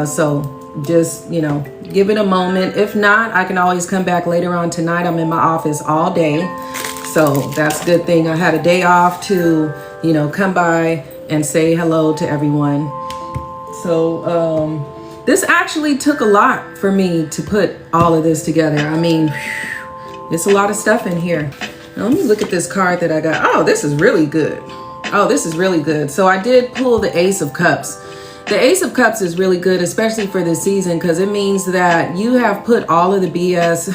So just, you know, give it a moment. If not, I can always come back later on tonight. I'm in my office all day. So that's a good thing. I had a day off to, you know, come by and say hello to everyone. So this actually took a lot for me to put all of this together. I mean, it's a lot of stuff in here. Now, let me look at this card that I got. Oh, this is really good. Oh, this is really good. So I did pull the Ace of Cups. The Ace of Cups is really good, especially for this season, because it means that you have put all of the BS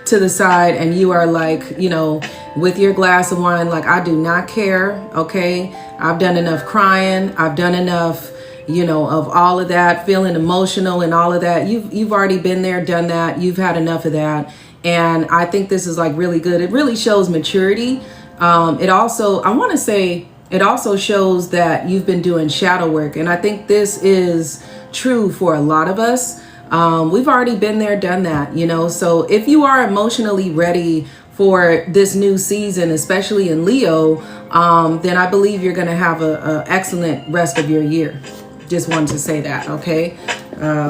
to the side and you are like, you know, with your glass of wine, like, I do not care, okay? I've done enough crying. I've done enough, you know, of all of that, feeling emotional and all of that. You've already been there, done that. You've had enough of that. And I think this is like really good. It really shows maturity. It also, I want to say, it also shows that you've been doing shadow work. And I think this is true for a lot of us. We've already been there, done that, you know. So if you are emotionally ready for this new season, especially in Leo, then I believe you're going to have a excellent rest of your year. Just wanted to say that, okay?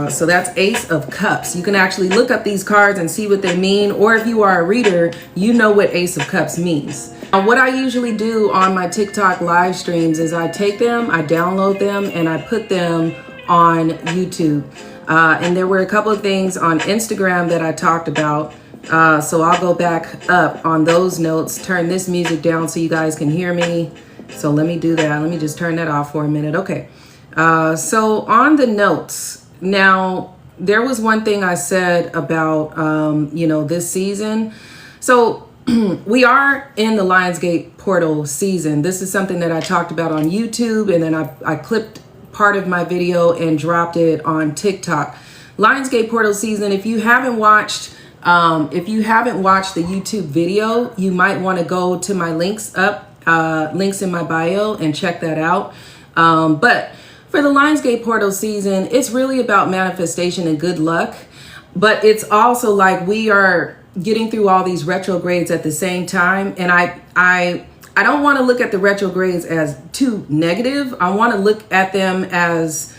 So that's Ace of Cups. You can actually look up these cards and see what they mean. Or if you are a reader, you know what Ace of Cups means. What I usually do on my TikTok live streams is I take them, I download them, and I put them on YouTube. And there were a couple of things on Instagram that I talked about. So I'll go back up on those notes, turn this music down so you guys can hear me. So let me do that. Let me just turn that off for a minute. Okay. So on the notes, now there was one thing I said about, you know, this season. So we are in the Lionsgate portal season. This is something that I talked about on YouTube, and then I clipped part of my video and dropped it on TikTok. Lionsgate portal season. If you haven't watched the YouTube video, you might want to go to my links in my bio and check that out. But for the Lionsgate portal season, it's really about manifestation and good luck. But it's also like we are getting through all these retrogrades at the same time. And I don't want to look at the retrogrades as too negative. I want to look at them as,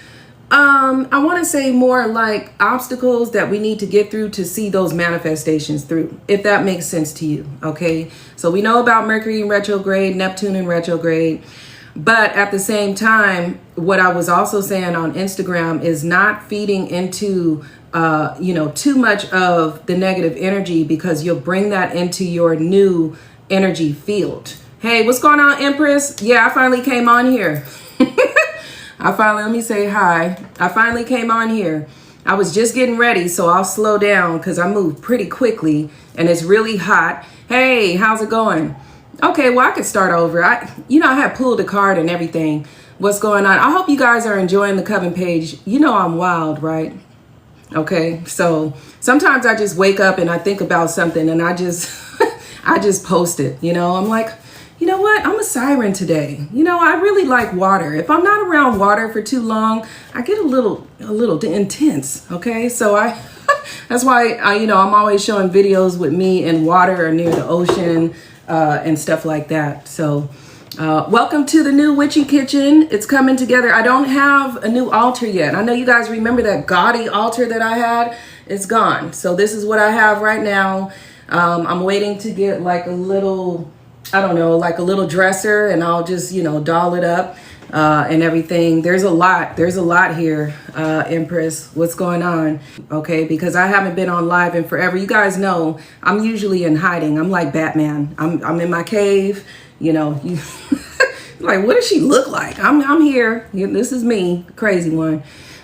I want to say more like obstacles that we need to get through to see those manifestations through, if that makes sense to you. Okay. So we know about Mercury in retrograde, Neptune in retrograde. But at the same time, what I was also saying on Instagram is not feeding into, you know, too much of the negative energy, because you'll bring that into your new energy field. Hey, what's going on, Empress? Yeah, I finally came on here. let me say hi. I finally came on here. I was just getting ready, so I'll slow down because I move pretty quickly and it's really hot. Hey, how's it going? Okay, well, I could start over. I had pulled a card and everything. What's going on? I hope you guys are enjoying the Coven page. You know I'm wild, right? Okay, so sometimes I just wake up and I think about something and I just I just post it. You know, I'm like, you know what? I'm a siren today. You know, I really like water. If I'm not around water for too long, I get a little intense. Okay, so that's why I'm always showing videos with me in water or near the ocean. And stuff like that. So welcome to the new witchy kitchen. It's coming together. I don't have a new altar yet. I know you guys remember that gaudy altar that I had. It's gone. So this is what I have right now. I'm waiting to get like a little, I don't know, like a little dresser, and I'll just, you know, doll it up and everything. There's a lot here, Empress. What's going on? Okay, because I haven't been on live in forever. You guys know I'm usually in hiding. I'm like Batman. I'm in my cave. You know, like, what does she look like? I'm here. This is me, crazy one.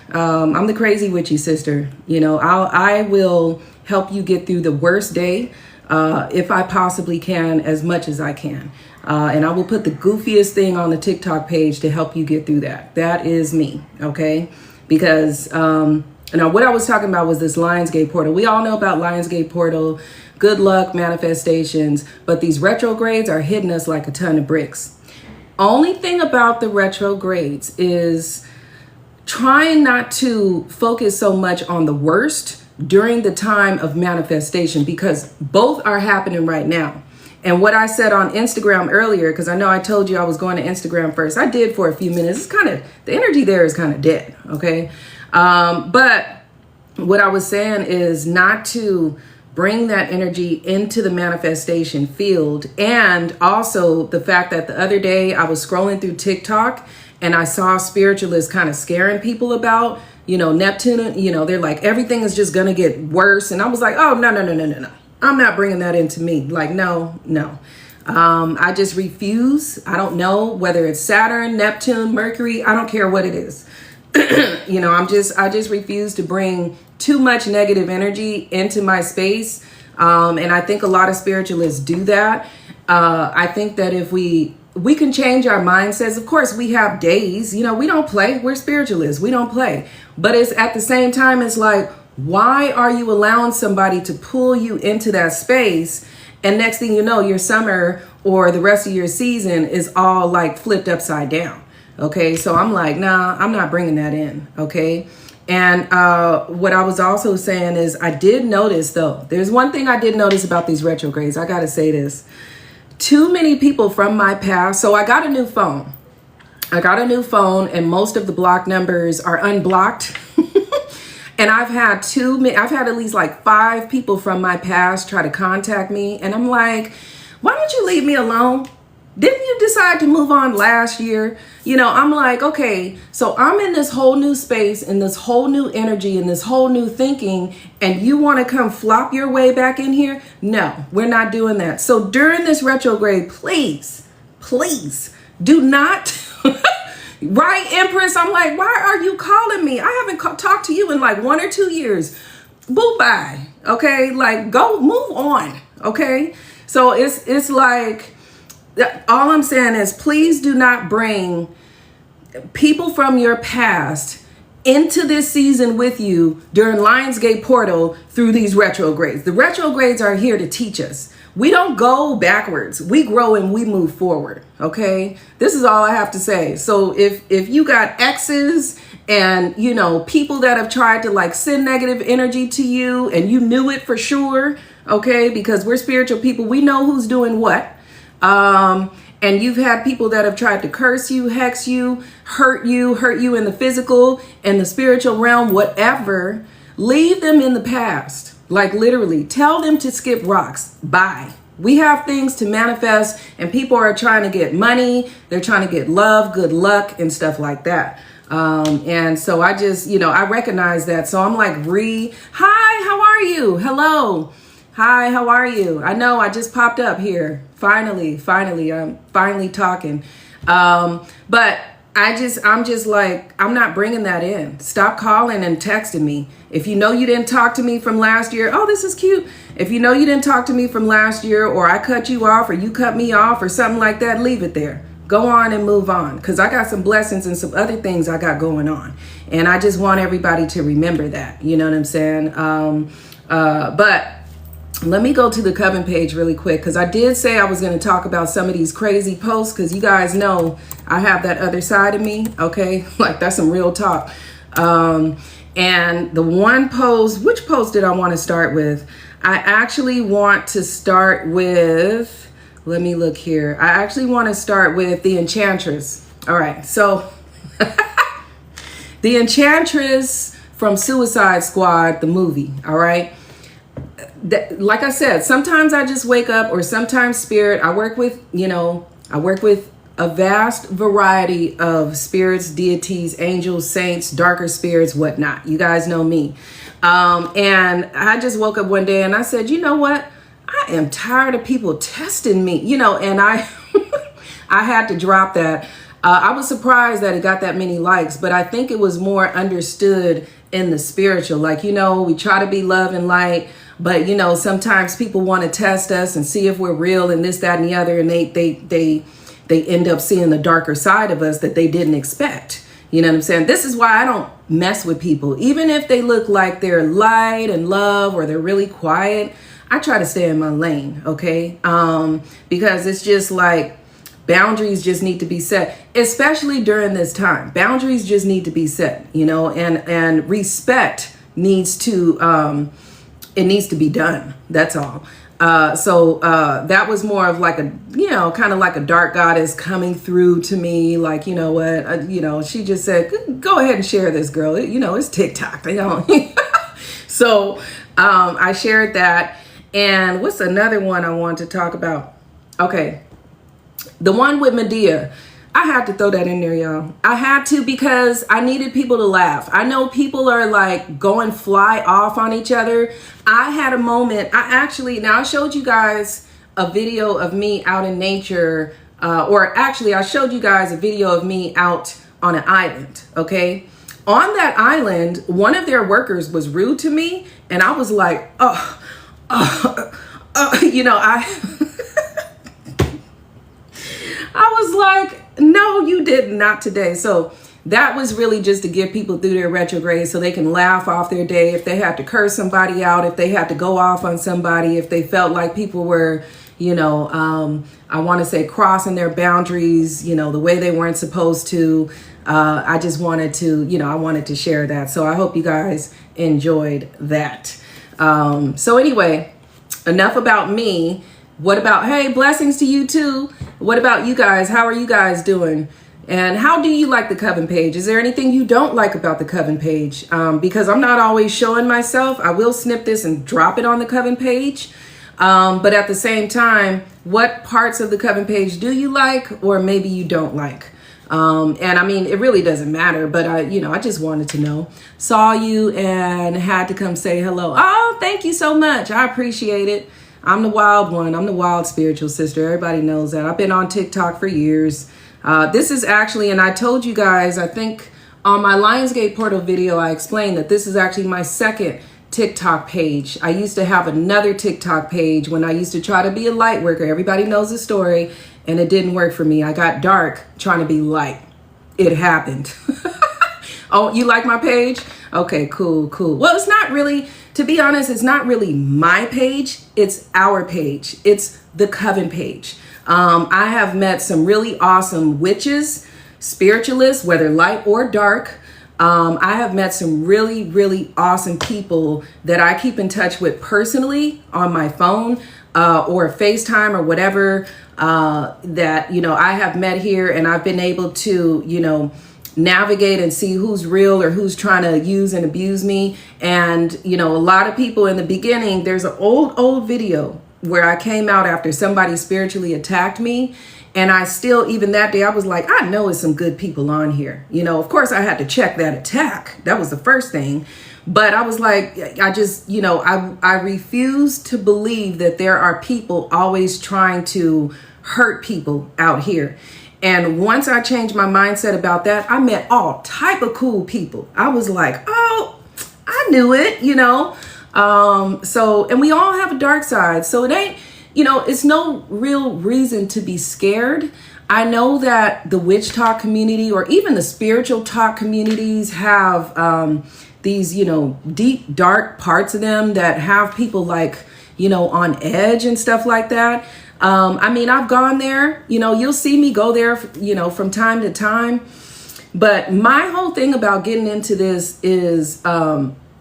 I'm the crazy witchy sister. You know, I will help you get through the worst day if I possibly can, as much as I can. And I will put the goofiest thing on the TikTok page to help you get through that. That is me, okay? Because now what I was talking about was this Lionsgate portal. We all know about Lionsgate portal, good luck, manifestations, but these retrogrades are hitting us like a ton of bricks. Only thing about the retrogrades is trying not to focus so much on the worst during the time of manifestation, because both are happening right now. And what I said on Instagram earlier, because I know I told you I was going to Instagram first. I did for a few minutes. It's kind of, the energy there is kind of dead, okay? But what I was saying is not to bring that energy into the manifestation field. And also the fact that the other day I was scrolling through TikTok and I saw spiritualists kind of scaring people about, Neptune, they're like, everything is just going to get worse. And I was like, oh, no. I'm not bringing that into me. Like, no. I just refuse. I don't know whether it's Saturn, Neptune, Mercury. I don't care what it is. I just refuse to bring too much negative energy into my space. And I think a lot of spiritualists do that. I think that if we can change our mindsets. Of course, we have days, we don't play. We're spiritualists. We don't play. But it's at the same time, it's like, why are you allowing somebody to pull you into that space? And next thing you know, your summer or the rest of your season is all like flipped upside down. Okay, so I'm like, nah, I'm not bringing that in. Okay. And what I was also saying is I did notice, though, there's one thing I did notice about these retrogrades. I got to say this. Too many people from my past. So I got a new phone. And most of the block numbers are unblocked. And I've had at least like 5 people from my past try to contact me. And I'm like, why don't you leave me alone? Didn't you decide to move on last year? I'm like, okay, so I'm in this whole new space and this whole new energy and this whole new thinking. And you want to come flop your way back in here? No, we're not doing that. So during this retrograde, please do not. Right, Empress? I'm like, why are you calling me? I haven't talked to you in like 1 or 2 years. Boo bye. Okay, like go move on. Okay, so it's like, all I'm saying is please do not bring people from your past into this season with you during Lionsgate portal through these retrogrades. The retrogrades are here to teach us. We don't go backwards. We grow and we move forward. Okay. This is all I have to say. So if you got exes and, people that have tried to like send negative energy to you and you knew it for sure. Okay. Because we're spiritual people. We know who's doing what. And you've had people that have tried to curse you, hex you, hurt you in the physical and the spiritual realm, whatever. Leave them in the past. Like literally tell them to skip rocks. Bye. We have things to manifest and people are trying to get money. They're trying to get love, good luck and stuff like that. And so I just, I recognize that. So I'm like, hi, how are you? Hello. Hi, how are you? I know I just popped up here. Finally, I'm finally talking. But I'm just like, I'm not bringing that in. Stop calling and texting me. If you know you didn't talk to me from last year, oh, this is cute. If you know you didn't talk to me from last year, or I cut you off, or you cut me off, or something like that, leave it there. Go on and move on. Because I got some blessings and some other things I got going on. And I just want everybody to remember that. You know what I'm saying? But let me go to the Coven page really quick, because I did say I was going to talk about some of these crazy posts, because you guys know I have that other side of me, okay? Like, that's some real talk. And the one post, which post did I want to start with? I actually want to start with, let me look here. I actually want to start with the Enchantress. All right, so the Enchantress from Suicide Squad, the movie, all right? Like I said, sometimes I just wake up, or sometimes spirit. I work with a vast variety of spirits, deities, angels, saints, darker spirits, whatnot. You guys know me. And I just woke up one day and I said, you know what? I am tired of people testing me, and I had to drop that. I was surprised that it got that many likes, but I think it was more understood in the spiritual. Like, we try to be love and light. But, sometimes people want to test us and see if we're real and this, that, and the other. And they end up seeing the darker side of us that they didn't expect. You know what I'm saying? This is why I don't mess with people. Even if they look like they're light and love, or they're really quiet, I try to stay in my lane. Okay. Because it's just like boundaries just need to be set, especially during this time. Boundaries just need to be set, and respect needs to, it needs to be done. That's all. That was more of like a, you know, kind of like a dark goddess coming through to me. Like, you know what, you know, she just said, go ahead and share this, girl. You know, it's TikTok. They don't. So I shared that. And what's another one I want to talk about? Okay. The one with Medea. I had to throw that in there, y'all. I had to, because I needed people to laugh. I know people are like going fly off on each other. I had a moment. Now I showed you guys a video of me out in nature, or actually I showed you guys a video of me out on an island. Okay. On that island, one of their workers was rude to me, and I was like, you know, I was like, no, you did not today. So that was really just to get people through their retrograde so they can laugh off their day. If they had to curse somebody out, if they had to go off on somebody, if they felt like people were, you know, I want to say crossing their boundaries, you know, the way they weren't supposed to. I just wanted to, you know, I wanted to share that. So I hope you guys enjoyed that. So anyway, enough about me. What about, hey, blessings to you too. What about you guys? How are you guys doing? And how do you like the Coven page? Is there anything you don't like about the Coven page? Because I'm not always showing myself. I will snip this and drop it on the Coven page. But at the same time, what parts of the Coven page do you like, or maybe you don't like? And I mean, it really doesn't matter, but I just wanted to know. Saw you and had to come say hello. Oh, thank you so much. I appreciate it. I'm the wild one. I'm the wild spiritual sister. Everybody knows that. I've been on TikTok for years. This is actually, and I told you guys, I think on my Lionsgate Portal video, I explained that this is actually my second TikTok page. I used to have another TikTok page when I used to try to be a light worker. Everybody knows the story, and it didn't work for me. I got dark trying to be light. It happened. Oh, you like my page? Okay, cool. Well, it's not really, to be honest, it's not really my page. It's our page. It's the Coven page. I have met some really awesome witches, spiritualists, whether light or dark. I have met some really, really awesome people that I keep in touch with personally on my phone or FaceTime or whatever that, you know, I have met here, and I've been able to, you know, navigate and see who's real or who's trying to use and abuse me. And, you know, a lot of people in the beginning, there's an old video where I came out after somebody spiritually attacked me. And I still, even that day, I was like, I know it's some good people on here. You know, of course, I had to check that attack. That was the first thing. But I was like, I just, you know, I refuse to believe that there are people always trying to hurt people out here. And once I changed my mindset about that, I met all type of cool people. I was like, oh, I knew it, you know. And we all have a dark side. So it ain't, you know, it's no real reason to be scared. I know that the witch talk community or even the spiritual talk communities have these, you know, deep, dark parts of them that have people like, you know, on edge and stuff like that. I mean, I've gone there, you know, you'll see me go there, you know, from time to time. But my whole thing about getting into this is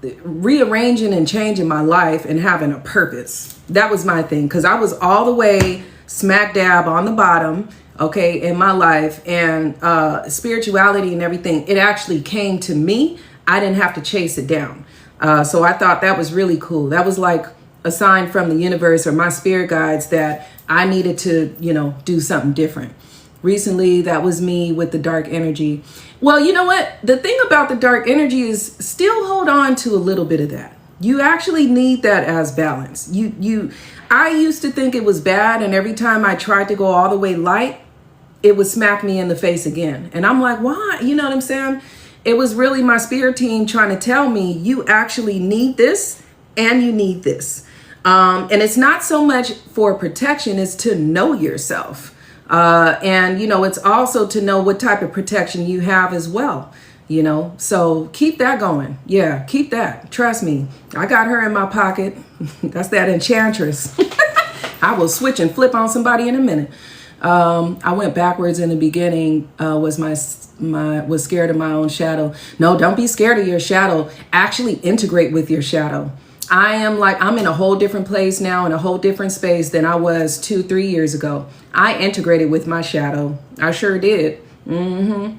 rearranging and changing my life and having a purpose. That was my thing, because I was all the way smack dab on the bottom, okay, in my life. And spirituality and everything, it actually came to me. I didn't have to chase it down. So I thought that was really cool. That was like a sign from the universe or my spirit guides that I needed to, you know, do something different. Recently, that was me with the dark energy. Well, you know what? The thing about the dark energy is still hold on to a little bit of that. You actually need that as balance. I used to think it was bad, and every time I tried to go all the way light, it would smack me in the face again. And I'm like, why? You know what I'm saying? It was really my spirit team trying to tell me, you actually need this and you need this. And it's not so much for protection, it's to know yourself. And, you know, it's also to know what type of protection you have as well, you know, so keep that going. Yeah, keep that. Trust me. I got her in my pocket. That's that enchantress. I will switch and flip on somebody in a minute. I went backwards in the beginning, was scared of my own shadow. No, don't be scared of your shadow. Actually integrate with your shadow. I'm in a whole different place now, in a whole different space than I was 2-3 years ago. I integrated with my shadow. I sure did. And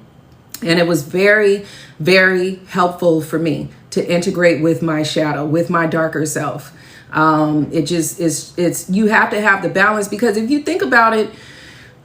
it was very, very helpful for me to integrate with my shadow, with my darker self. It just is, you have to have the balance, because if you think about it,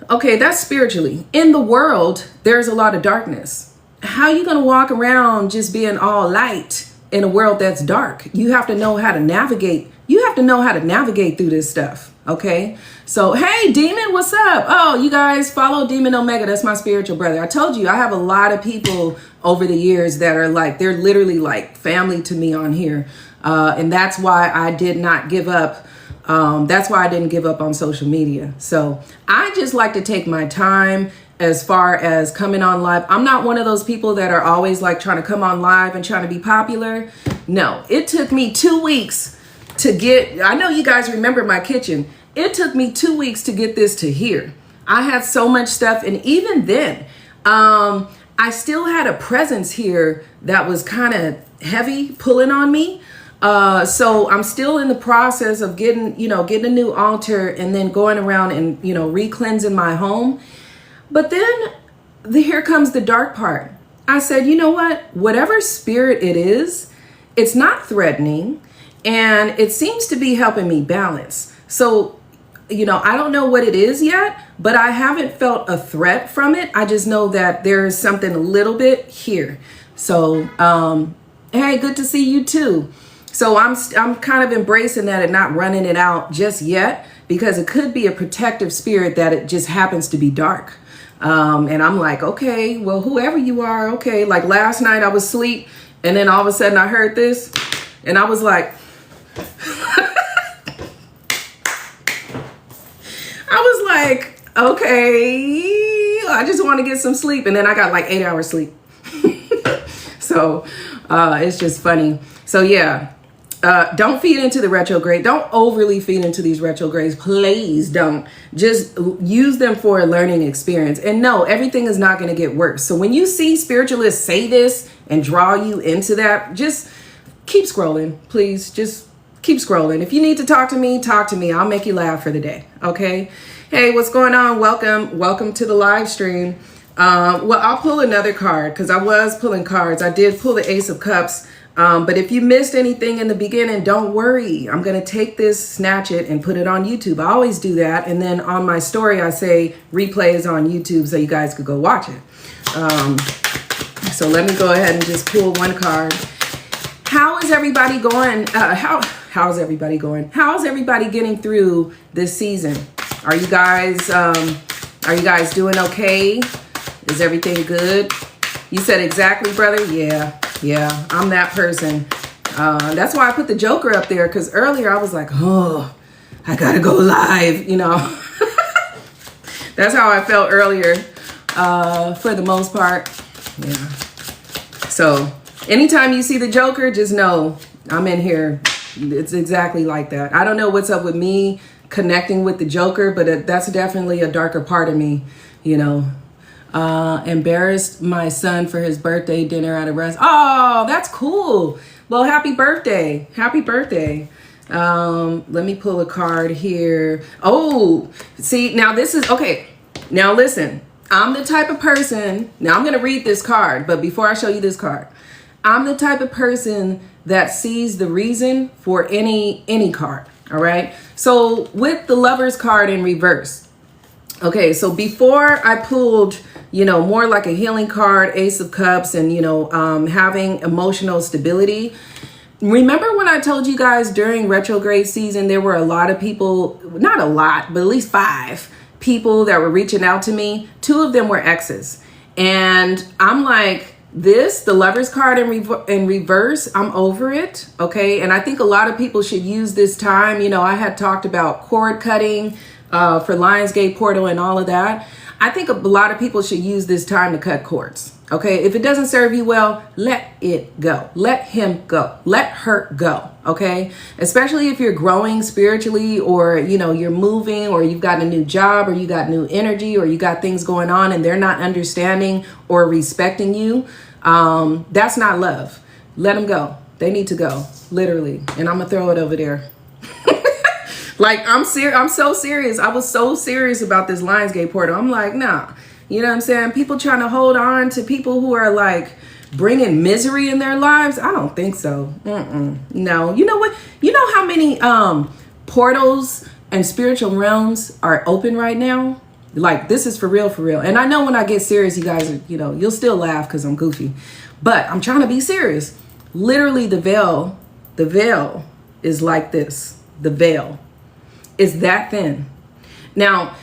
okay, that's spiritually. In the world, there's a lot of darkness. How are you going to walk around just being all light in a world that's dark? You have to know how to navigate. You have to know how to navigate through this stuff. Okay. So, hey, Demon, what's up? Oh, you guys follow Demon Omega. That's my spiritual brother. I told you I have a lot of people over the years that are like, they're literally like family to me on here. And that's why I did not give up. That's why I didn't give up on social media. So I just like to take my time as far as coming on live. I'm not one of those people that are always like trying to come on live and trying to be popular. No, it took me 2 weeks to get, I know you guys remember my kitchen. It took me 2 weeks to get this to here. I had so much stuff. And even then, I still had a presence here that was kind of heavy pulling on me. So I'm still in the process of getting a new altar and then going around and, re-cleansing my home. But then here comes the dark part. I said, you know what? Whatever spirit it is, it's not threatening, and it seems to be helping me balance. So, I don't know what it is yet, but I haven't felt a threat from it. I just know that there is something a little bit here. So, hey, good to see you too. So I'm kind of embracing that and not running it out just yet, because it could be a protective spirit that it just happens to be dark. And I'm like, okay, well, whoever you are, okay. Like last night I was asleep, and then all of a sudden I heard this, and I was like, okay, I just want to get some sleep. And then I got like 8 hours sleep. So it's just funny. So yeah. Don't feed into the retrograde. Don't overly feed into these retrogrades. Please don't. Just use them for a learning experience. And no, everything is not going to get worse. So when you see spiritualists say this and draw you into that, just keep scrolling, please. Just keep scrolling. If you need to talk to me, talk to me. I'll make you laugh for the day. Okay. Hey, what's going on? Welcome to the live stream. Well, I'll pull another card because I was pulling cards. I did pull the Ace of Cups. But if you missed anything in the beginning, don't worry. I'm going to take this, snatch it, and put it on YouTube. I always do that. And then on my story, I say replay is on YouTube so you guys could go watch it. So let me go ahead and just pull one card. How is everybody going? How's everybody going? How's everybody getting through this season? Are you guys doing okay? Is everything good? You said exactly, brother. Yeah, I'm that person. That's why I put the Joker up there, because earlier I was like, oh, I gotta go live, That's how I felt earlier, for the most part. Yeah. So anytime you see the Joker, just know I'm in here. It's exactly like that. I don't know what's up with me connecting with the Joker, but that's definitely a darker part of me, Embarrassed my son for his birthday dinner at a restaurant. Oh, that's cool. Well, happy birthday. Happy birthday. Let me pull a card here. Oh, see, now this is, okay. Now listen, I'm the type of person, now I'm going to read this card, but before I show you this card, I'm the type of person that sees the reason for any card. All right. So with the Lover's card in reverse. Okay. So before I pulled, more like a healing card, Ace of Cups, and, having emotional stability. Remember when I told you guys during retrograde season, there were a lot of people, not a lot, but at least 5 people that were reaching out to me. 2 of them were exes. And I'm like, the Lover's card in reverse, I'm over it. Okay. And I think a lot of people should use this time. I had talked about cord cutting for Lionsgate Portal and all of that. I think a lot of people should use this time to cut cords. Okay. If it doesn't serve you well, let it go. Let him go. Let her go. Okay. Especially if you're growing spiritually, or, you're moving, or you've got a new job, or you got new energy, or you got things going on and they're not understanding or respecting you. That's not love. Let them go. They need to go, literally. And I'm gonna throw it over there. Like, I'm so serious. I was so serious about this Lionsgate portal. I'm like, nah. You know what I'm saying? People trying to hold on to people who are like bringing misery in their lives. I don't think so. No. You know what? You know how many portals and spiritual realms are open right now? Like, this is for real, for real. And I know when I get serious, you guys are, you know, you'll still laugh because I'm goofy. But I'm trying to be serious. Literally, the veil is like this. The veil is that thin. Now,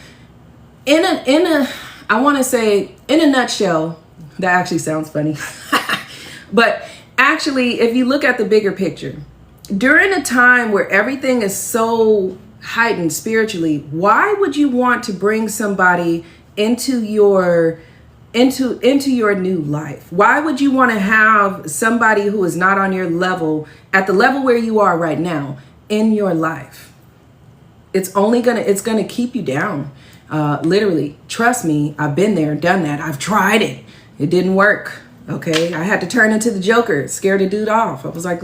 I want to say, in a nutshell, that actually sounds funny. But actually, if you look at the bigger picture, during a time where everything is so heightened spiritually, why would you want to bring somebody into your new life? Why would you want to have somebody who is not on your level, at the level where you are right now, in your life? It's gonna keep you down. Literally, trust me, I've been there, done that. I've tried it. It didn't work. Okay, I had to turn into the Joker, scare the dude off. I was like,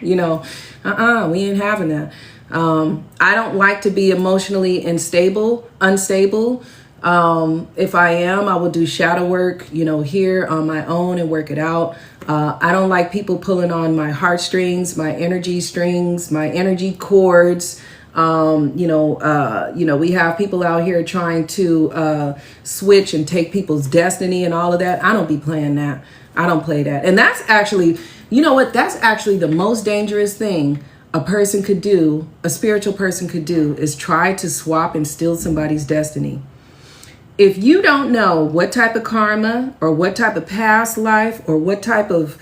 you know, we ain't having that. I don't like to be emotionally unstable. If I am, I will do shadow work, you know, here on my own and work it out. I don't like people pulling on my heartstrings, my energy strings, my energy cords. We have people out here trying to switch and take people's destiny and all of that. I don't be playing that. I don't play that. And that's actually, you know what? That's actually the most dangerous thing a person could do, a spiritual person could do, is try to swap and steal somebody's destiny. If you don't know what type of karma or what type of past life or what type of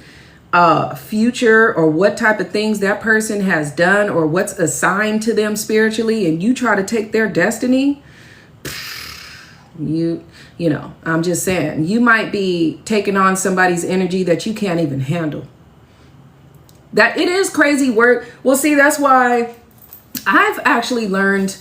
future or what type of things that person has done or what's assigned to them spiritually, and you try to take their destiny, you know, I'm just saying, you might be taking on somebody's energy that you can't even handle. That it is crazy work. Well, see, that's why I've actually learned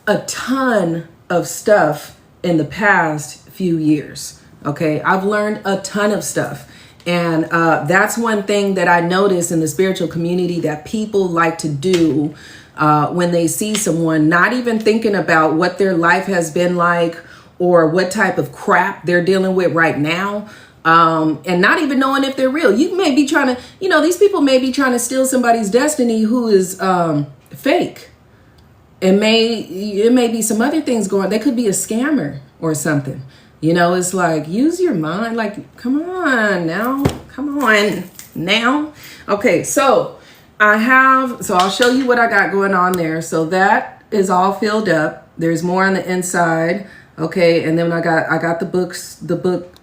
a ton of stuff in the past few years. Okay, I've learned a ton of stuff. And that's one thing that I notice in the spiritual community that people like to do when they see someone, not even thinking about what their life has been like or what type of crap they're dealing with right now. And not even knowing if they're real. You may be trying to, you know, these people may be trying to steal somebody's destiny who is fake. It may be some other things going. They could be a scammer or something. You know, it's like, use your mind. Like, come on now. Okay, so I'll show you what I got going on there. So that is all filled up. There's more on the inside. Okay, and then I got the book.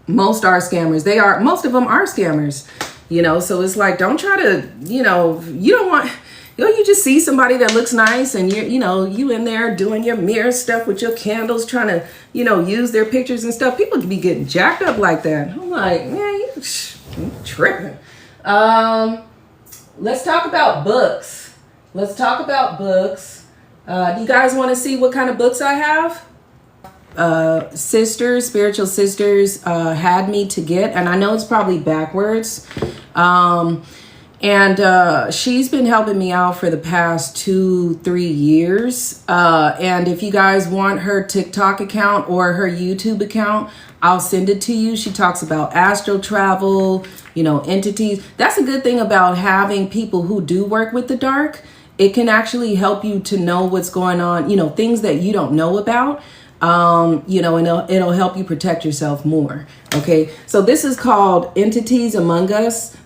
Most are scammers. Most of them are scammers, you know, so it's like, don't try to, you know, you just see somebody that looks nice and you in there doing your mirror stuff with your candles, trying to, you know, use their pictures and stuff. People can be getting jacked up like that. I'm like, man, you tripping. Let's talk about books. Do you guys want to see what kind of books I have? Spiritual sisters had me to get, and I know it's probably backwards, and she's been helping me out for the past 2-3 years, and if you guys want her TikTok account or her YouTube account, I'll send it to you. She talks about astral travel, you know, entities. That's a good thing about having people who do work with the dark. It can actually help you to know what's going on, you know, things that you don't know about. You know, and it'll help you protect yourself more. Okay, so this is called Entities Among Us.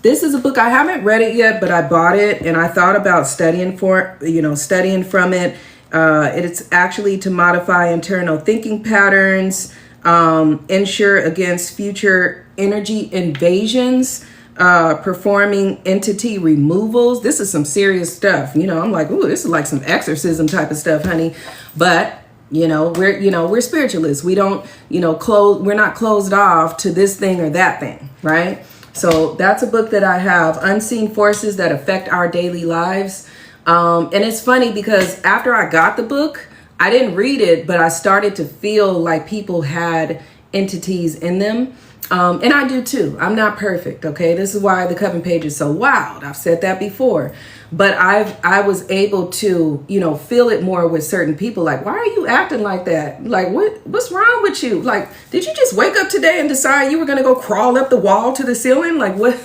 This is a book, I haven't read it yet, but I bought it and I thought about studying from it. It's actually to modify internal thinking patterns, ensure against future energy invasions, performing entity removals. This is some serious stuff. You know, I'm like, ooh, this is like some exorcism type of stuff, honey. But we're spiritualists. We don't, we're not closed off to this thing or that thing, right? So that's a book that I have, Unseen Forces That Affect Our Daily Lives. And it's funny because after I got the book, I didn't read it, but I started to feel like people had entities in them. And I do too. I'm not perfect. Okay. This is why the Coven page is so wild. I've said that before, but I was able to, you know, feel it more with certain people. Like, why are you acting like that? Like, what's wrong with you? Like, did you just wake up today and decide you were going to go crawl up the wall to the ceiling? Like, what?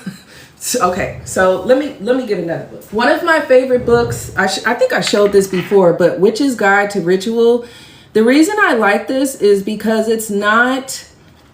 Okay. So let me give another book. One of my favorite books, I think I showed this before, but Witch's Guide to Ritual. The reason I like this is because it's not,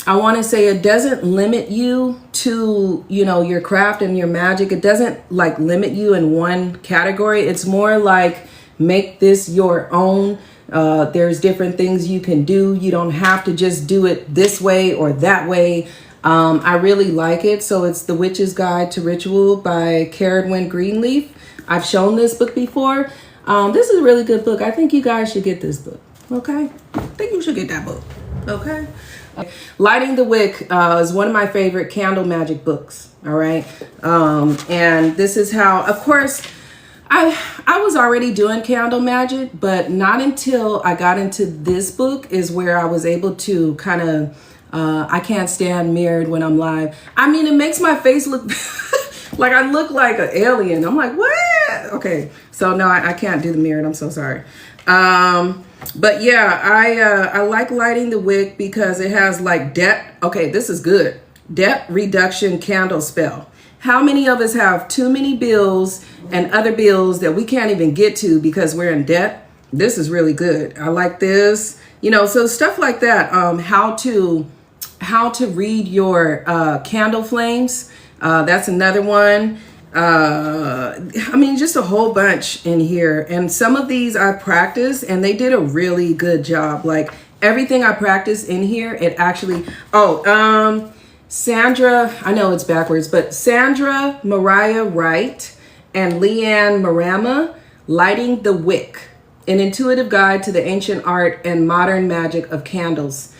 I want to say, it doesn't limit you to, you know, your craft and your magic. It doesn't like limit you in one category. It's more like, make this your own. There's different things you can do. You don't have to just do it this way or that way. I really like it. So it's The Witch's Guide to Ritual by Carradwin Greenleaf. I've shown this book before. This is a really good book. I think you guys should get this book. Okay. I think you should get that book. Okay. Lighting the Wick is one of my favorite candle magic books. All right. And this is how, of course, I was already doing candle magic, but not until I got into this book is where I was able to kind of, I can't stand mirrored when I'm live. I mean, it makes my face look like I look like an alien. I'm like, what? Okay. So no, I can't do the mirrored. I'm so sorry. But yeah, I like Lighting the Wick because it has like depth. Okay, this is good. Depth reduction candle spell. How many of us have too many bills and other bills that we can't even get to because we're in debt? This is really good. I like this. You know, so stuff like that. How to read your candle flames. That's another one. I mean, just a whole bunch in here. And some of these I practiced and they did a really good job. Like everything I practiced in here, it actually, Sandra, I know it's backwards, but Sandra Mariah Wright and Leanne Marama, Lighting the Wick, an intuitive guide to the ancient art and modern magic of candles.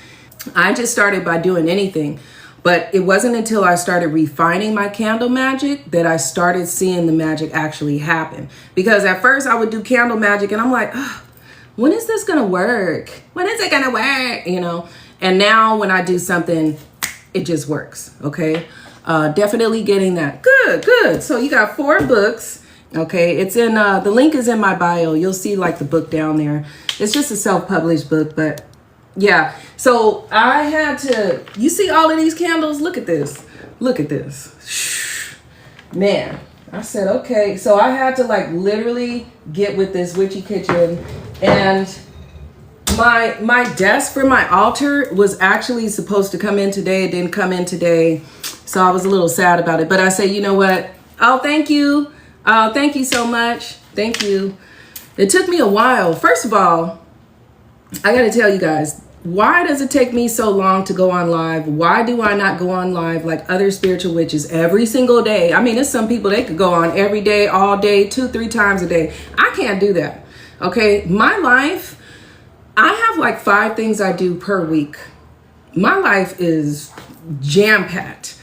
I just started by doing anything. But it wasn't until I started refining my candle magic that I started seeing the magic actually happen. Because at first I would do candle magic and I'm like, oh, when is this going to work? When is it going to work? You know, and now when I do something, it just works. Okay. Definitely getting that. Good. So you got 4 books. Okay. It's in, the link is in my bio. You'll see like the book down there. It's just a self-published book, but yeah, so I had to, you see all of these candles? Look at this. Look at this. Man, I said, okay. So I had to like literally get with this witchy kitchen, and my desk for my altar was actually supposed to come in today. It didn't come in today. So I was a little sad about it, but I said, you know what? Oh, thank you. Thank you so much. Thank you. It took me a while. First of all, I got to tell you guys, why does it take me so long to go on live? Why do I not go on live like other spiritual witches every single day? I mean, there's some people, they could go on every day, all day, 2-3 times a day. I can't do that. Okay. My life, I have like 5 things I do per week. My life is jam-packed.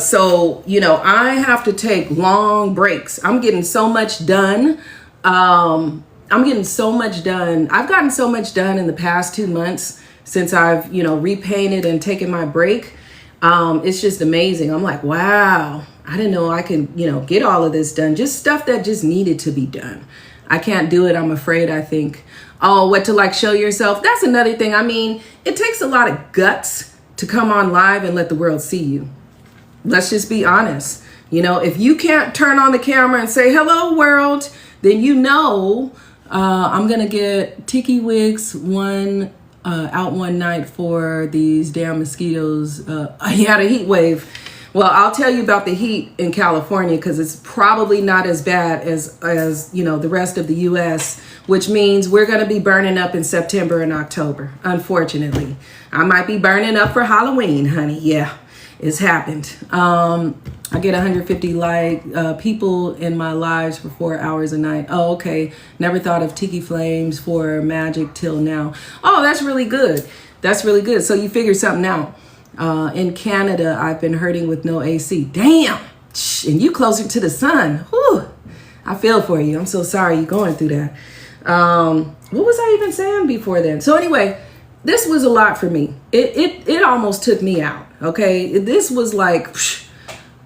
So, you know, I have to take long breaks. I'm getting so much done. I'm getting so much done. I've gotten so much done in the past 2 months since I've, you know, repainted and taken my break. It's just amazing. I'm like, wow, I didn't know I could, you know, get all of this done. Just stuff that just needed to be done. I can't do it. I'm afraid, I think. Oh, what to like show yourself? That's another thing. I mean, it takes a lot of guts to come on live and let the world see you. Let's just be honest. You know, if you can't turn on the camera and say, hello world, then you know, I'm going to get Tiki Wigs out one night for these damn mosquitoes. He had a heat wave. Well, I'll tell you about the heat in California because it's probably not as bad as, you know, the rest of the U.S., which means we're going to be burning up in September and October. Unfortunately, I might be burning up for Halloween, honey. Yeah, it's happened. I get 150 people in my lives for 4 hours a night. Oh, okay. Never thought of tiki flames for magic till now. Oh, that's really good. That's really good. So you figured something out. In Canada, I've been hurting with no AC. Damn. And you closer to the sun. Whew. I feel for you. I'm so sorry you're going through that. What was I even saying before then? So anyway, this was a lot for me. It almost took me out. Okay, this was like,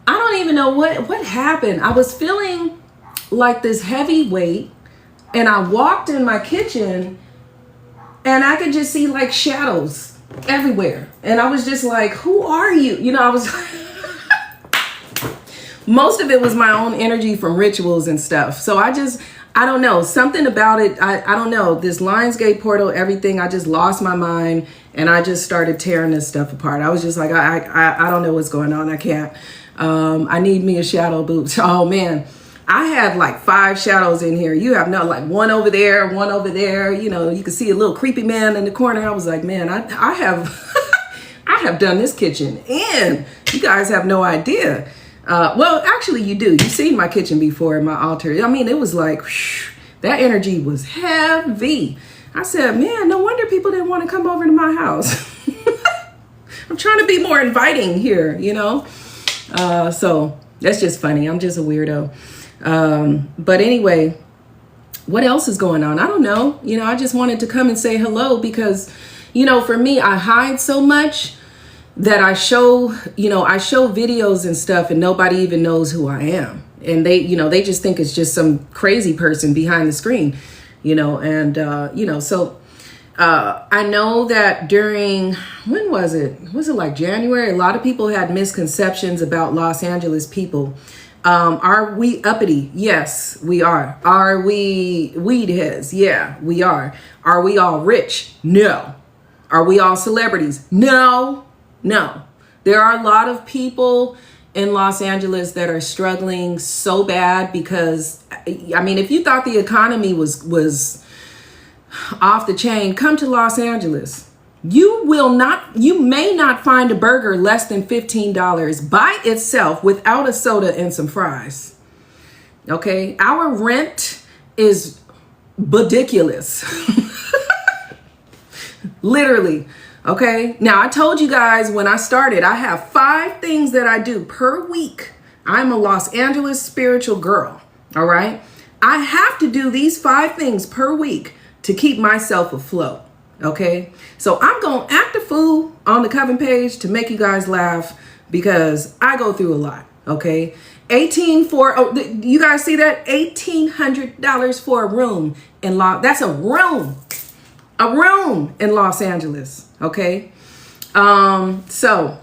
I don't even know what happened. I was feeling like this heavy weight, and I walked in my kitchen and I could just see like shadows everywhere. And I was just like, who are you? You know, I was most of it was my own energy from rituals and stuff. So I don't know, something about it. I don't know, this Lionsgate portal, everything, I just lost my mind and I just started tearing this stuff apart. I was just like, I don't know what's going on. I can't. I need me a shadow boots. Oh man, I had like 5 shadows in here. You have no, like one over there, one over there. You know, you can see a little creepy man in the corner. I was like, man, I have, I have done this kitchen, and you guys have no idea. Well, actually you do. You've seen my kitchen before, my altar. I mean, it was like, whoosh, that energy was heavy. I said, man, no wonder people didn't want to come over to my house. I'm trying to be more inviting here, you know? So that's just funny. I'm just a weirdo. But anyway, what else is going on? I don't know. You know, I just wanted to come and say hello because, you know, for me, I hide so much that I show videos and stuff and nobody even knows who I am. And they, you know, they just think it's just some crazy person behind the screen, you know, and, so I know that during, when was it? Was it like January? A lot of people had misconceptions about Los Angeles people. Are we uppity? Yes, we are. Are we weed heads? Yeah, we are. Are we all rich? No. Are we all celebrities? No. No. There are a lot of people in Los Angeles that are struggling so bad because, I mean, if you thought the economy was off the chain, come to Los Angeles. You may not find a burger less than $15 by itself without a soda and some fries. Okay, our rent is ridiculous. Literally. Okay, now I told you guys when I started, I have 5 things that I do per week. I'm a Los Angeles spiritual girl. All right, I have to do these 5 things per week to keep myself afloat. Okay, so I'm gonna act a fool on the Coven page to make you guys laugh because I go through a lot. Okay, you guys see that? $1,800 for a room in that's a room in Los Angeles. Okay, so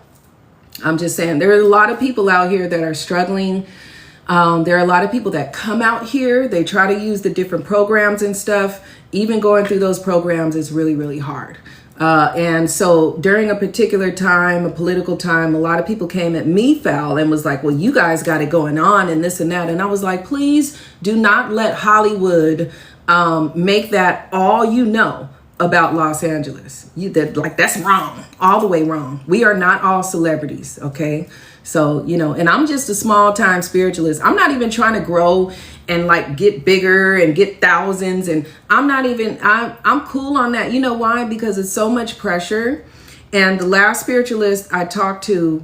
I'm just saying there are a lot of people out here that are struggling. There are a lot of people that come out here. They try to use the different programs and stuff. Even going through those programs is really, really hard. And so during a particular time, a political time, a lot of people came at me foul and was like, well, you guys got it going on and this and that. And I was like, please do not let Hollywood make that all you know about Los Angeles. That's wrong, all the way wrong. We are not all celebrities. Okay. So, you know, and I'm just a small time spiritualist. I'm not even trying to grow and like get bigger and get thousands. And I'm cool on that. You know why? Because it's so much pressure. And the last spiritualist I talked to,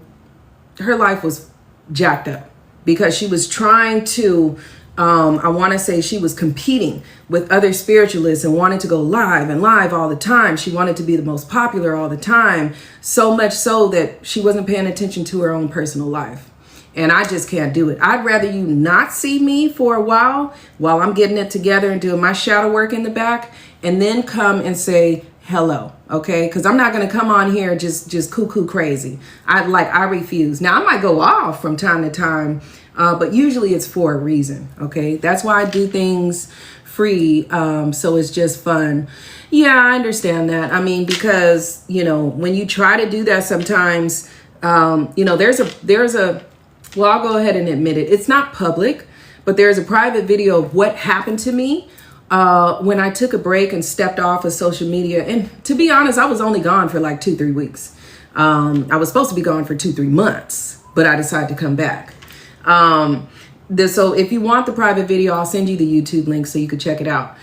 her life was jacked up because she was trying to, I want to say she was competing with other spiritualists and wanted to go live all the time. She wanted to be the most popular all the time, so much so that she wasn't paying attention to her own personal life. And I just can't do it. I'd rather you not see me for a while I'm getting it together and doing my shadow work in the back, and then come and say hello. Okay, because I'm not going to come on here just cuckoo crazy. I refuse. Now I might go off from time to time, but usually it's for a reason. Okay, that's why I do things free. So it's just fun. Yeah, I understand that. I mean, because, you know, when you try to do that sometimes, you know, well, I'll go ahead and admit it. It's not public, but there's a private video of what happened to me when I took a break and stepped off of social media. And to be honest, I was only gone for like 2-3 weeks. I was supposed to be gone for 2-3 months, but I decided to come back. So if you want the private video, I'll send you the YouTube link so you could check it out.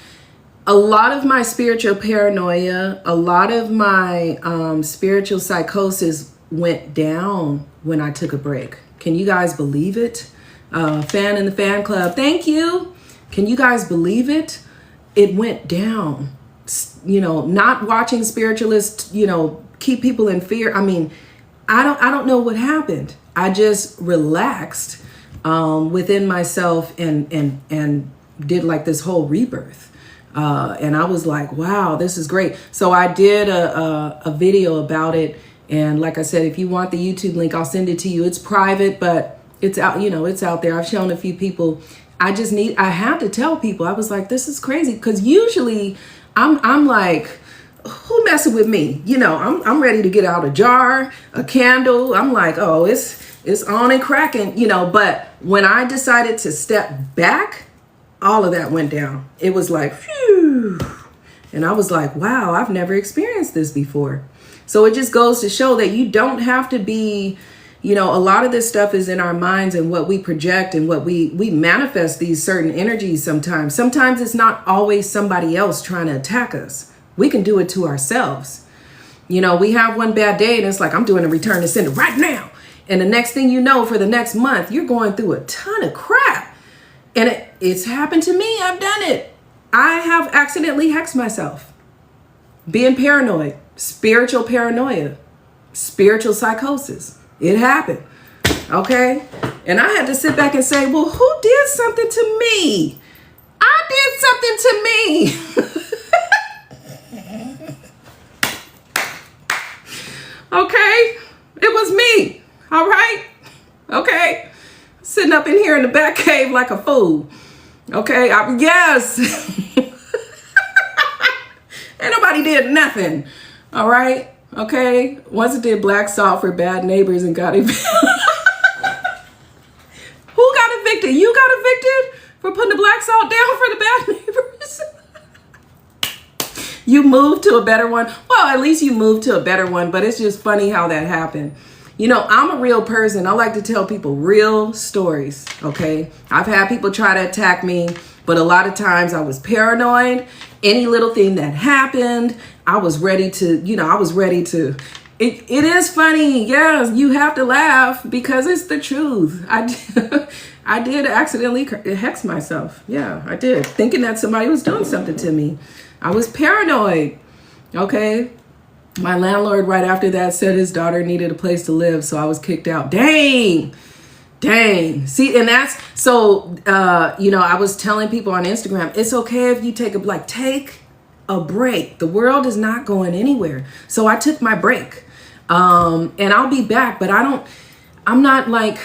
A lot of my spiritual paranoia, a lot of my spiritual psychosis went down when I took a break. Can you guys believe it? Fan in the fan club, thank you. Can you guys believe it? It went down. You know, not watching spiritualists, you know, keep people in fear. I mean, I don't know what happened. I just relaxed within myself and did like this whole rebirth. And I was like, wow, this is great. So I did a video about it. And like I said, if you want the YouTube link, I'll send it to you. It's private, but it's out, you know, it's out there. I've shown a few people. I had to tell people. I was like, this is crazy. Because usually I'm like, who messing with me? You know, I'm ready to get out a jar, a candle. I'm like, oh, it's on and cracking, you know. But when I decided to step back, all of that went down. It was like, phew. And I was like, wow, I've never experienced this before. So it just goes to show that you don't have to be, you know, a lot of this stuff is in our minds and what we project and what we manifest these certain energies sometimes. Sometimes it's not always somebody else trying to attack us. We can do it to ourselves. You know, we have one bad day and it's like, I'm doing a return to sender right now. And the next thing you know, for the next month, you're going through a ton of crap. And it's happened to me. I've done it. I have accidentally hexed myself. Being paranoid, spiritual paranoia, spiritual psychosis. It happened. Okay. And I had to sit back and say, well, who did something to me? I did something to me. Okay. It was me. All right. Okay. Sitting up in here in the back cave like a fool. Okay. Yes. Ain't nobody did nothing. All right. Okay. Once it did black salt for bad neighbors and got evicted. Who got evicted? You got evicted for putting the black salt down for the bad neighbors? You moved to a better one. Well, at least you moved to a better one, but it's just funny how that happened. You know, I'm a real person. I like to tell people real stories, okay? I've had people try to attack me, but a lot of times I was paranoid. Any little thing that happened, I was ready to, you know, it is funny. Yes, you have to laugh because it's the truth. I did accidentally hex myself. Yeah, I did. Thinking that somebody was doing something to me. I was paranoid, okay? My landlord right after that said his daughter needed a place to live, so I was kicked out. Dang. See, and that's, so, you know, I was telling people on Instagram, it's okay if you take a break. The world is not going anywhere. So I took my break, and I'll be back, but I'm not like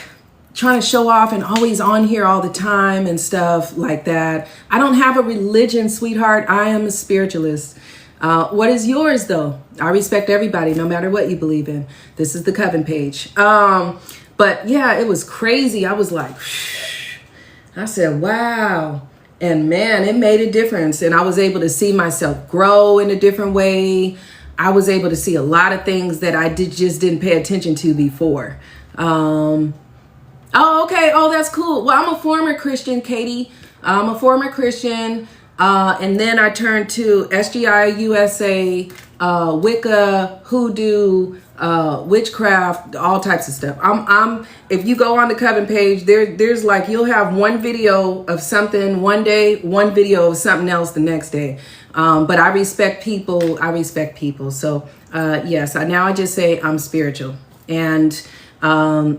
trying to show off and always on here all the time and stuff like that. I don't have a religion, sweetheart. I am a spiritualist. What is yours though? I respect everybody, no matter what you believe in. This is the Coven page. But yeah, it was crazy. I was like, I said, wow. And man, it made a difference. And I was able to see myself grow in a different way. I was able to see a lot of things that I just didn't pay attention to before. Oh, okay. Oh, that's cool. Well, I'm a former Christian, Katie. I'm a former Christian. And then I turned to SGI USA, Wicca, Hoodoo, Witchcraft, all types of stuff. If you go on the Coven page, there's like, you'll have one video of something one day, one video of something else the next day. But I respect people. So, yes, now I just say I'm spiritual. And,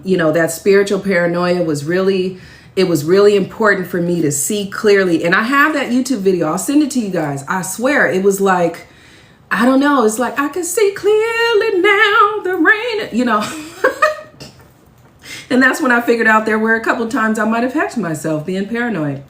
you know, that spiritual paranoia was really important for me to see clearly. And I have that YouTube video. I'll send it to you guys. I swear it was like, I don't know. It's like, I can see clearly now the rain, you know. And that's when I figured out there were a couple times I might have hexed myself being paranoid.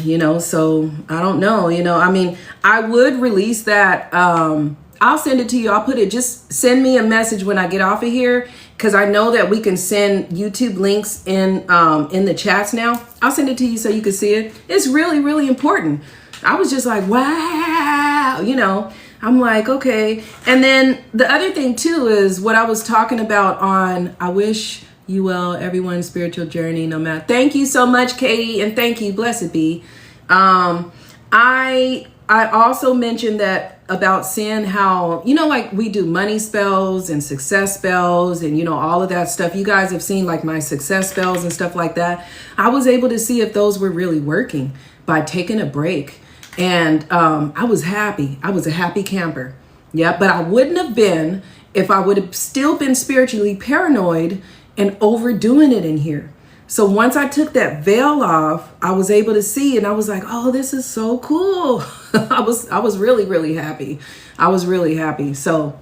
You know, so I don't know, you know, I mean, I would release that. I'll send it to you. I'll put it, just send me a message when I get off of here. Cause I know that we can send YouTube links in the chats now. I'll send it to you so you can see it. It's really, really important. I was just like, wow, you know, I'm like, okay. And then the other thing too is what I was talking about on I Wish You Well, Everyone's Spiritual Journey, no matter. Thank you so much, Katie, and thank you, blessed be. I also mentioned that about seeing how, you know, like we do money spells and success spells and, you know, all of that stuff. You guys have seen like my success spells and stuff like that. I was able to see if those were really working by taking a break. And I was happy. I was a happy camper. Yeah, but I wouldn't have been if I would have still been spiritually paranoid and overdoing it in here. So once I took that veil off, I was able to see, and I was like, oh, this is so cool. I was really, really happy. I was really happy. So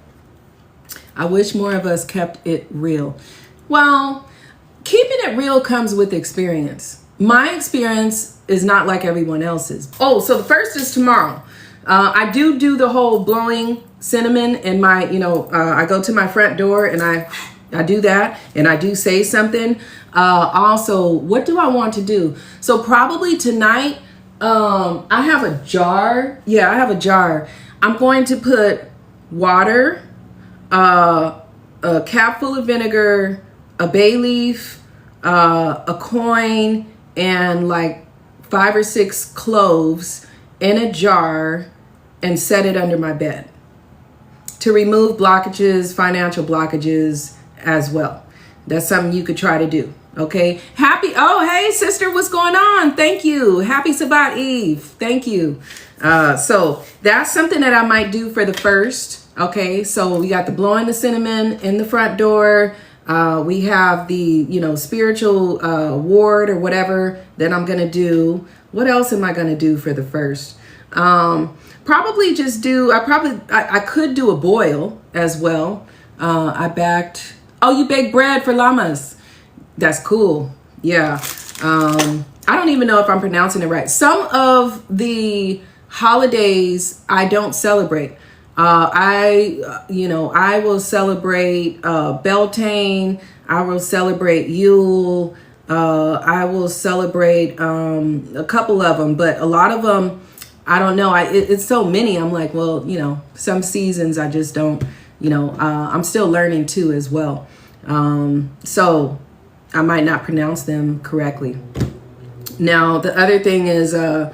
I wish more of us kept it real. Well, keeping it real comes with experience. My experience is not like everyone else's. Oh, so the first is tomorrow. I do the whole blowing cinnamon in my, I go to my front door and I do that, and I do say something. Also, what do I want to do? So probably tonight, I have a jar. Yeah, I have a jar. I'm going to put water, a cap full of vinegar, a bay leaf, a coin, and like 5 or 6 cloves in a jar and set it under my bed to remove blockages, financial blockages as well. That's something you could try to do. Okay. Oh, hey sister, what's going on? Thank you. Happy Sabbath Eve. Thank you. So that's something that I might do for the first. Okay. So we got the blowing the cinnamon in the front door. We have the, spiritual ward or whatever that I'm going to do. What else am I going to do for the first? Probably just I could do a boil as well. You bake bread for llamas. That's cool. Yeah. I don't even know if I'm pronouncing it right. Some of the holidays I don't celebrate. I will celebrate Beltane. I will celebrate Yule. I will celebrate a couple of them, but a lot of them, I don't know. It's so many. I'm like, well, some seasons I just don't, I'm still learning too as well. So I might not pronounce them correctly. Now, the other thing is, I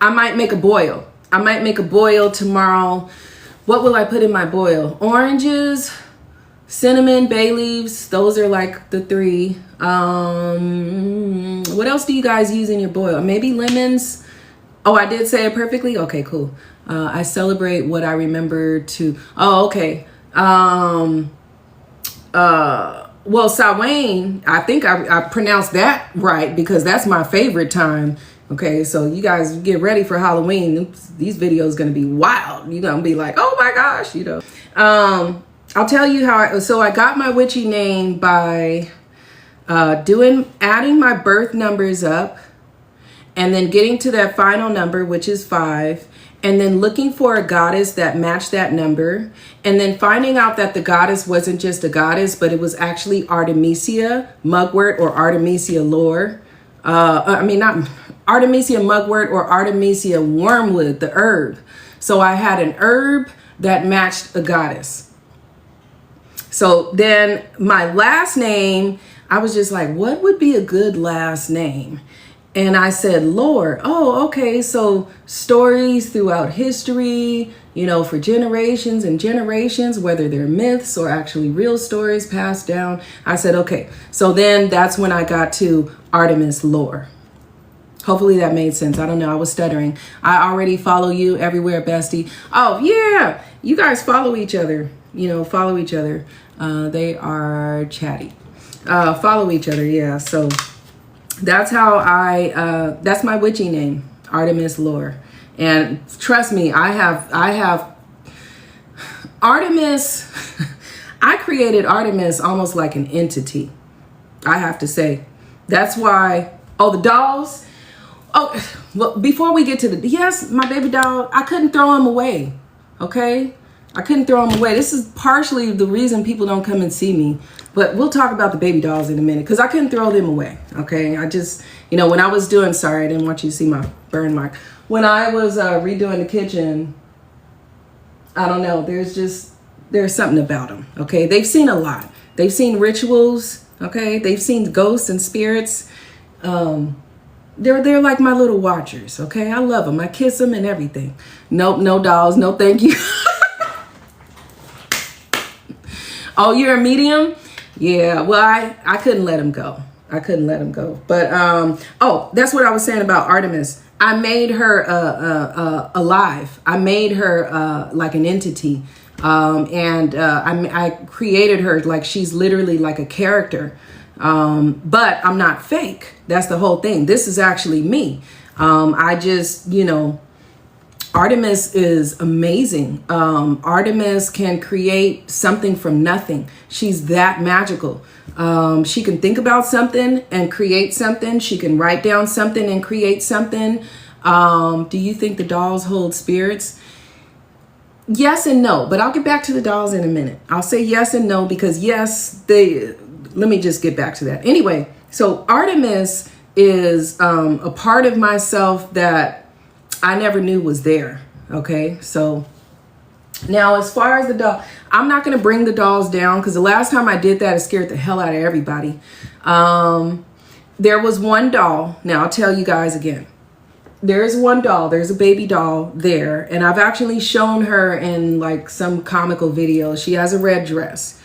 might make a boil. I might make a boil tomorrow. What will I put in my boil? Oranges, cinnamon, bay leaves. Those are like the 3. What else do you guys use in your boil? Maybe lemons. Oh, I did say it perfectly. Okay, cool. I celebrate what I remember to. Oh, okay. Well, Samhain, I think I pronounced that right because that's my favorite time. Okay, so you guys get ready for Halloween. These videos going to be wild. You're going to be like, oh my gosh, I'll tell you how I got my witchy name by adding my birth numbers up and then getting to that final number, which is 5, and then looking for a goddess that matched that number, and then finding out that the goddess wasn't just a goddess, but it was actually Artemisia mugwort or Artemisia lore. Not Artemisia mugwort or Artemisia wormwood, the herb. So I had an herb that matched a goddess. So then my last name, I was just like, what would be a good last name? And I said, Lore. Oh, okay. So stories throughout history, for generations and generations, whether they're myths or actually real stories passed down. I said, okay. So then that's when I got to Artemis Lore. Hopefully that made sense. I don't know. I was stuttering. I already follow you everywhere, bestie. Oh, yeah. You guys follow each other. Follow each other. They are chatty. Follow each other. Yeah. So that's how that's my witchy name, Artemis Lore. And trust me, I have Artemis. I created Artemis almost like an entity, I have to say. That's why, the dolls. Oh, well, before we get to yes, my baby doll, I couldn't throw him away. Okay. I couldn't throw him away. This is partially the reason people don't come and see me. But we'll talk about the baby dolls in a minute because I couldn't throw them away. Okay. I just, when I was doing, sorry, I didn't want you to see my burn mark. When I was redoing the kitchen, I don't know. There's something about them. Okay. They've seen a lot. They've seen rituals. Okay. They've seen ghosts and spirits. They're like my little watchers. Okay. I love them. I kiss them and everything. Nope. No dolls. No, thank you. Oh, you're a medium? Yeah, well, I couldn't let him go. But, that's what I was saying about Artemis. I made her alive. I made her like an entity I created her like she's literally like a character. But I'm not fake. That's the whole thing. This is actually me. I just, Artemis is amazing. Artemis can create something from nothing. She's that magical. She can think about something and create something. She can write down something and create something. Do you think the dolls hold spirits? Yes and no, but I'll get back to the dolls in a minute. I'll say yes and no because yes, let me just get back to that. Anyway, so Artemis is a part of myself that I never knew was there. Okay, so now as far as the doll, I'm not going to bring the dolls down because the last time I did that, it scared the hell out of everybody. There was one doll. Now I'll tell you guys again. There's one doll. There's a baby doll there. And I've actually shown her in like some comical video. She has a red dress.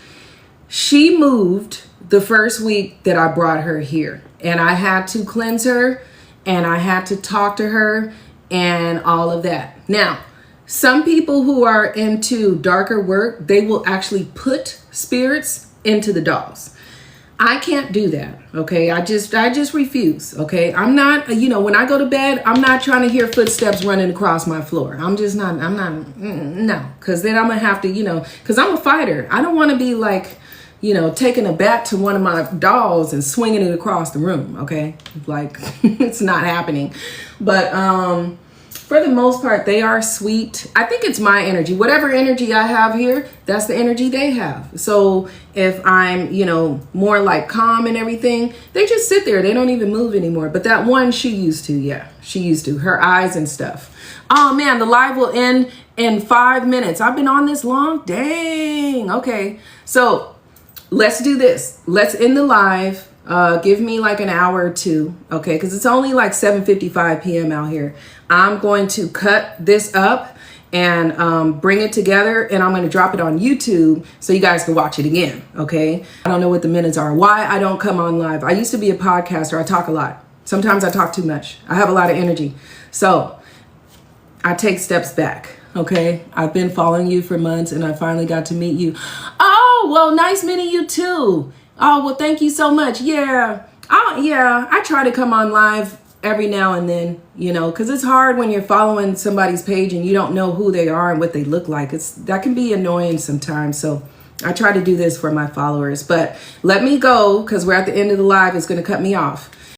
She moved the first week that I brought her here. And I had to cleanse her. And I had to talk to her. And all of that. Now, some people who are into darker work, they will actually put spirits into the dolls. I can't do that. Okay. I just refuse. Okay. I'm not, when I go to bed, I'm not trying to hear footsteps running across my floor. No, cause then I'm gonna have to, cause I'm a fighter. I don't want to be like, taking a bat to one of my dolls and swinging it across the room. Okay. Like it's not happening, but, for the most part, they are sweet. I think it's my energy. Whatever energy I have here, that's the energy they have. So if I'm, more like calm and everything, they just sit there. They don't even move anymore. But that one, she used to. Yeah, she used to. Her eyes and stuff. Oh, man, the live will end in 5 minutes. I've been on this long. Dang. Okay. So let's do this. Let's end the live. Give me like an hour or two. Okay. Because it's only like 7:55 p.m. out here. I'm going to cut this up and bring it together and I'm going to drop it on YouTube so you guys can watch it again. Okay. I don't know what the minutes are. Why I don't come on live. I used to be a podcaster. I talk a lot. Sometimes I talk too much. I have a lot of energy. So I take steps back. Okay. I've been following you for months and I finally got to meet you. Oh, well, nice meeting you too. Oh, well, thank you so much. Yeah. I try to come on live every now and then, because it's hard when you're following somebody's page and you don't know who they are and what they look like. That can be annoying sometimes. So I try to do this for my followers, but let me go because we're at the end of the live. It's going to cut me off.